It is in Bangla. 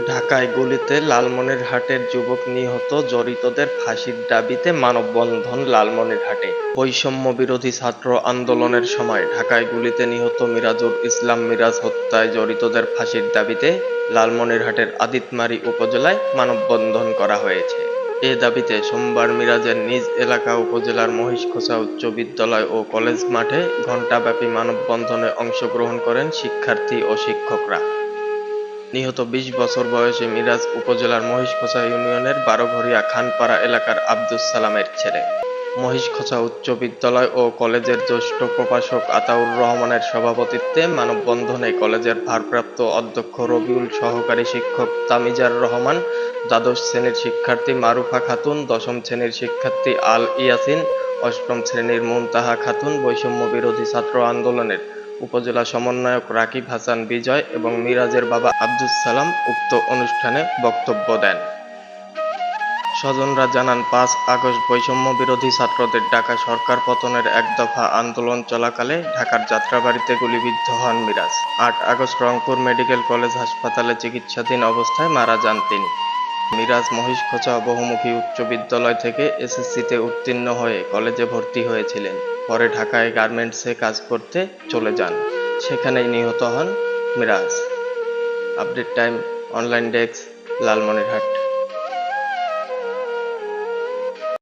ঢাকায় গুলিতে লালমনিরহাটের যুবক নিহত, জড়িতদের ফাঁসির দাবিতে মানববন্ধন লালমনিরহাটে। বৈষম্য বিরোধী ছাত্র আন্দোলনের সময় ঢাকায় গুলিতে নিহত মিরাজুল ইসলাম মিরাজ হত্যায় জড়িতদের ফাঁসির দাবিতে লালমনিরহাটের আদিতমারী উপজেলায় মানববন্ধন করা হয়েছে। এ দাবিতে সোমবার মিরাজের নিজ এলাকা উপজেলার মহিষখোসা উচ্চ বিদ্যালয় ও কলেজ মাঠে ঘণ্টাব্যাপী মানববন্ধনে অংশগ্রহণ করেন শিক্ষার্থী ও শিক্ষকরা। নিহত ২০ বছর বয়সী মিরাজ উপজেলার মহিষখোসা ইউনিয়নের বারোঘরিয়া খানপাড়া এলাকার আব্দুস সালামের ছেলে। মহিষখোসা উচ্চ বিদ্যালয় ও কলেজের জ্যেষ্ঠ প্রভাষক আতাউর রহমানের সভাপতিত্বে মানববন্ধনে কলেজের ভারপ্রাপ্ত অধ্যক্ষ রবিউল, সহকারী শিক্ষক তামিজার রহমান, দ্বাদশ শ্রেণীর শিক্ষার্থী মারুফা খাতুন, দশম শ্রেণীর শিক্ষার্থী আল ইয়াসিন, অষ্টম শ্রেণীর মুনতাহা খাতুন, বৈষম্য বিরোধী ছাত্র আন্দোলনের উপজেলা সমন্বয়ক রাকিব হাসান বিজয় এবং মিরাজের বাবা আব্দুস সালাম উক্ত অনুষ্ঠানে বক্তব্য দেন। স্বজনরা জানান, ৫ আগস্ট বৈষম্য বিরোধী ছাত্রদের ডাকা সরকার পতনের এক দফা আন্দোলন চলাকালে ঢাকার যাত্রাবাড়ীতে গুলিবিদ্ধ হন Miraj. ৮ August Rangpur medical college হাসপাতালে চিকিৎসাধীন অবস্থায় মারা যান তিনি। মিরাজ মহিষখোসা বহুমুখী উচ্চ বিদ্যালয় থেকে এসএসসিতে উত্তীর্ণ হয়ে কলেজে ভর্তি হয়েছিলেন। পরে ঢাকায় গার্মেন্টসে কাজ করতে চলে যান। সেখানেই নিহত হন Miraj. Update time online desk, Lalmonirhat.